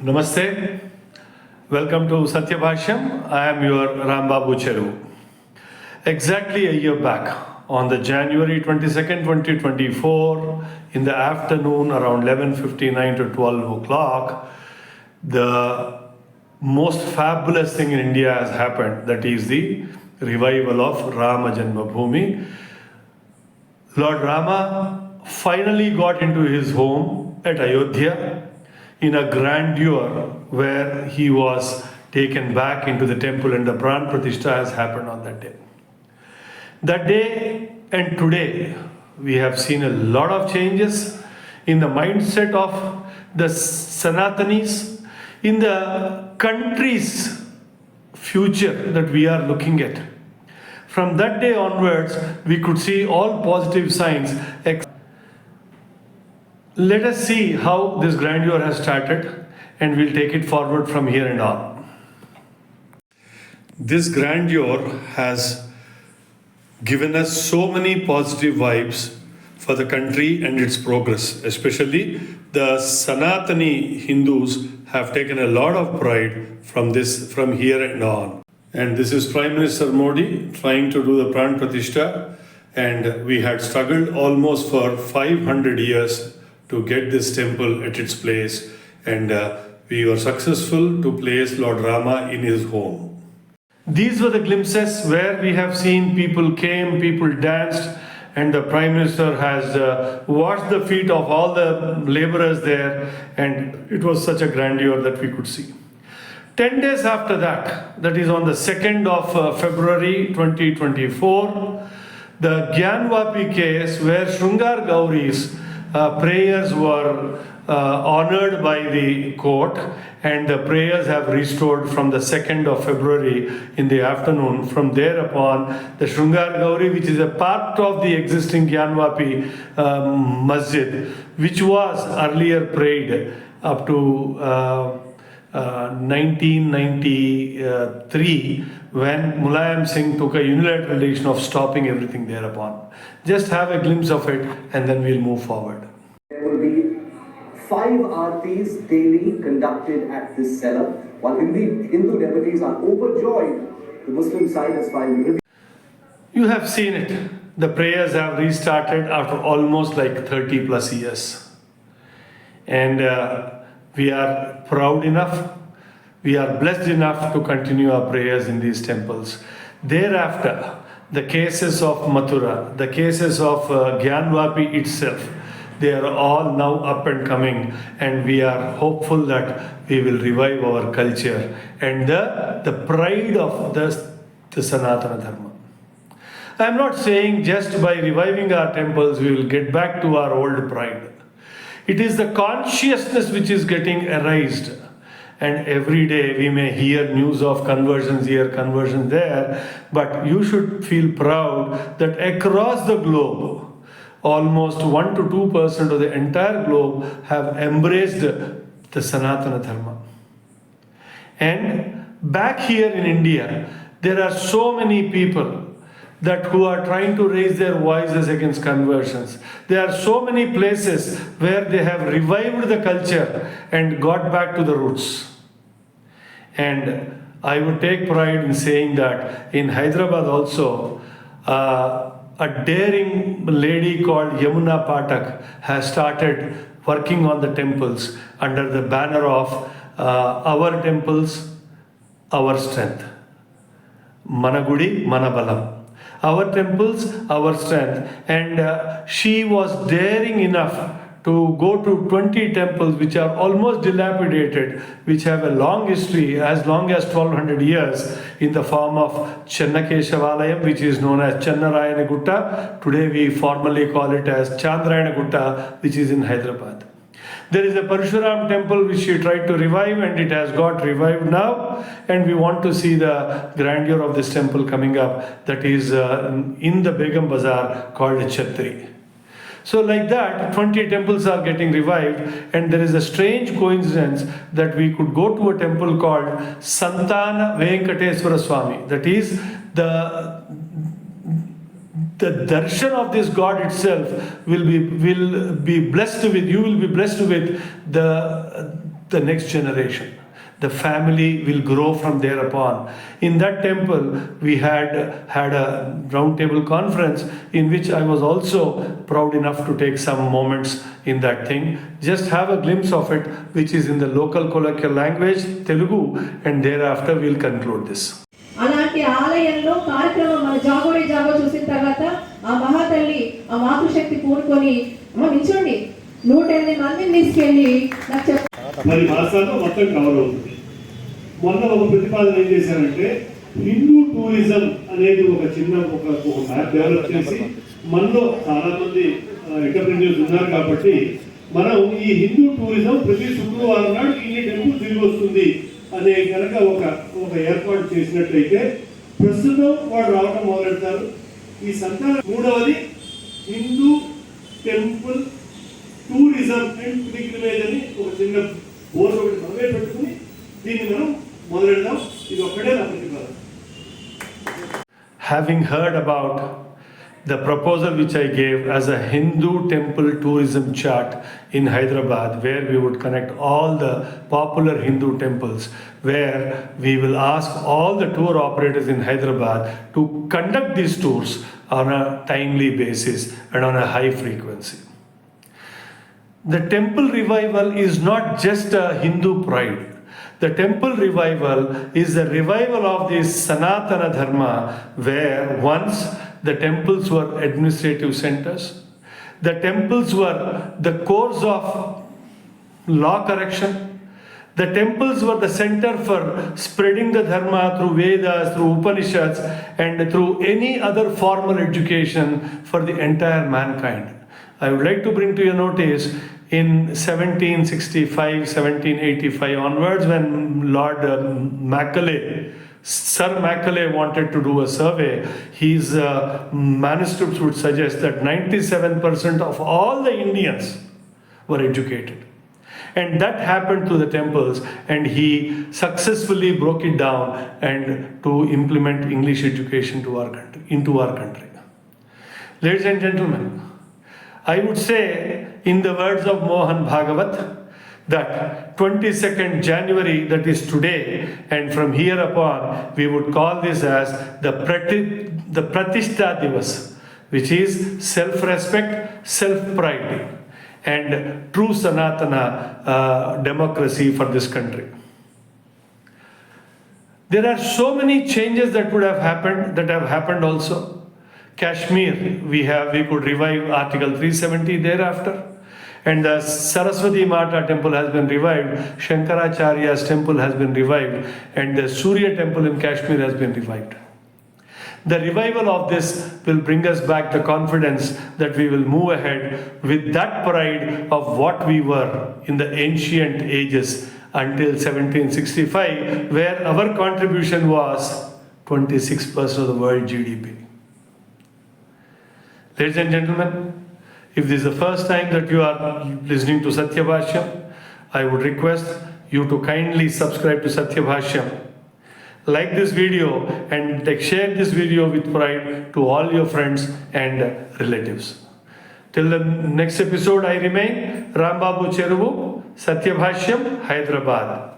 Namaste. Welcome to Satyabhashyam. I am your Ram Cheru. Exactly a year back, on the January 22nd, 2024, in the afternoon around 11:59 to 12 o'clock, the most fabulous thing in India has happened. That is the revival of Rama Janmabhoomi. Lord Rama finally got into his home at Ayodhya in a grandeur where he was taken back into the temple, and the Prathishtha has happened on that day. That day and today, we have seen a lot of changes in the mindset of the Sanatanis, in the country's future that we are looking at. From that day onwards, we could see all positive signs. Let us see how this grandeur has started, and we'll take it forward from here and on. This grandeur has given us so many positive vibes for the country and its progress. Especially the Sanatani Hindus have taken a lot of pride from here and on. And this is Prime Minister Modi trying to do the Pran Prathishtha, and we had struggled almost for 500 years to get this temple at its place, and we were successful to place Lord Rama in his home. These were the glimpses where we have seen people came, people danced, and the Prime Minister has washed the feet of all the laborers there, and it was such a grandeur that we could see. 10 days after that, that is on the 2nd of February 2024, the Gyanvapi case where Sringar Gauri's prayers were honored by the court, and the prayers have restored from the 2nd of February in the afternoon. From thereupon, the Sringar Gauri, which is a part of the existing Gyanvapi masjid, which was earlier prayed up to 1993, when Mulayam Singh took a unilateral decision of stopping everything thereupon. Just have a glimpse of it, and then we'll move forward. There will be 5 aartis daily conducted at this cellar. While Hindu devotees are overjoyed, the Muslim side has filed. You have seen it. The prayers have restarted after almost like 30 plus years. And we are proud enough, we are blessed enough to continue our prayers in these temples. Thereafter, the cases of Mathura, the cases of Gyanvapi itself, they are all now up and coming, and we are hopeful that we will revive our culture and the pride of the Sanatan Dharma. I am not saying just by reviving our temples we will get back to our old pride. It is the consciousness which is getting erased. And every day we may hear news of conversions here, conversions there, but you should feel proud that across the globe, almost 1 to 2% of the entire globe have embraced the Sanatana Dharma. And back here in India, there are so many people who are trying to raise their voices against conversions. There are so many places where they have revived the culture and got back to the roots. And I would take pride in saying that in Hyderabad also, a daring lady called Yamuna Patak has started working on the temples under the banner of Our Temples, Our Strength. Managudi, Manabalam. Our temples, our strength. And she was daring enough to go to 20 temples which are almost dilapidated, which have a long history, as long as 1200 years, in the form of Channakeshavalayam, which is known as Channarayana Gutta. Today we formally call it as Chandrayana Gutta, which is in Hyderabad. There is a Parshuram temple which she tried to revive, and it has got revived now, and we want to see the grandeur of this temple coming up, that is in the Begum Bazaar, called Chatri. So like that, 20 temples are getting revived, and there is a strange coincidence that we could go to a temple called Santana Venkateswara Swami. That is the darshan of this God itself will be blessed with, you will be blessed with the next generation. The family will grow from thereupon. In that temple, we had a round table conference in which I was also proud enough to take some moments in that thing. Just have a glimpse of it, which is in the local colloquial language, Telugu, and thereafter we'll conclude this. అలాంటి ఆలయంలో కార్యక్రమం మన జాగోడే జాగో చూసిన తర్వాత ఆ మహాతల్లి ఆ మాతృశక్తి పూనుకొని నిల్చోండి 108 మందిని తీసుకెళ్ళి నాకు మరి రాష్ట్రాల్లో మొత్తం కవర్ అవుతుంది. మొన్న ఒక ప్రతిపాదన ఏం చేశారంటే హిందూ టూరిజం అనేది ఒక చిన్న ఒక మ్యాప్ డెవలప్ చేసి మనలో చాలా మంది ఎంటర్ప్రెన్యూర్స్ ఉన్నారు కాబట్టి మనం ఈ హిందూ టూరిజం ప్రతి శుక్రవారం నాడు ఇన్ని టెంపుల్ తిరిగి వస్తుంది అనే కనుక ఒక ఏర్పాటు చేసినట్లయితే ప్రస్తుతం వాడు రావడం మొదలెడతారు. ఈ సంతానం మూడవది Hindu temple tourism and pilgrimage అని ఒక చిన్న బోర్డు ఒకటి మనమే పెట్టుకుని దీన్ని మనం మొదలెడదాం. ఇది ఒక్కడే నా ప్రతిపాదన. Having heard about the proposal which I gave as a Hindu temple tourism chart in Hyderabad, where we would connect all the popular Hindu temples, where we will ask all the tour operators in Hyderabad to conduct these tours on a timely basis and on a high frequency. The temple revival is not just a Hindu pride. The temple revival is the revival of this Sanatana Dharma, where once the temples were administrative centers, the temples were the cores of law correction, the temples were the center for spreading the Dharma through Vedas, through Upanishads, and through any other formal education for the entire mankind. I would like to bring to your notice in 1765, 1785 onwards, when Lord Macaulay, Sir Macaulay wanted to do a survey, his manuscripts would suggest that 97% of all the Indians were educated. And that happened through the temples, and he successfully broke it down and to implement English education to our country, into our country. Ladies and gentlemen, I would say, in the words of Mohan Bhagavat, that 22nd January, that is today, and from here upon, we would call this as the Prathishtha Divas, which is self-respect, self-pride, and true Sanatana democracy for this country. There are so many changes that have happened also. Kashmir, we could revive Article 370 thereafter. And the Saraswati Mata temple has been revived, Shankaracharya's temple has been revived, and the Surya temple in Kashmir has been revived. The revival of this will bring us back the confidence that we will move ahead with that pride of what we were in the ancient ages until 1765, where our contribution was 26% of the world GDP. Ladies and gentlemen, if this is the first time that you are listening to Satya Bhashyam, I would request you to kindly subscribe to Satya Bhashyam. Like this video and share this video with pride to all your friends and relatives. Till the next episode, I remain Ram Babu Cheruvu, Satya Bhashyam, Hyderabad.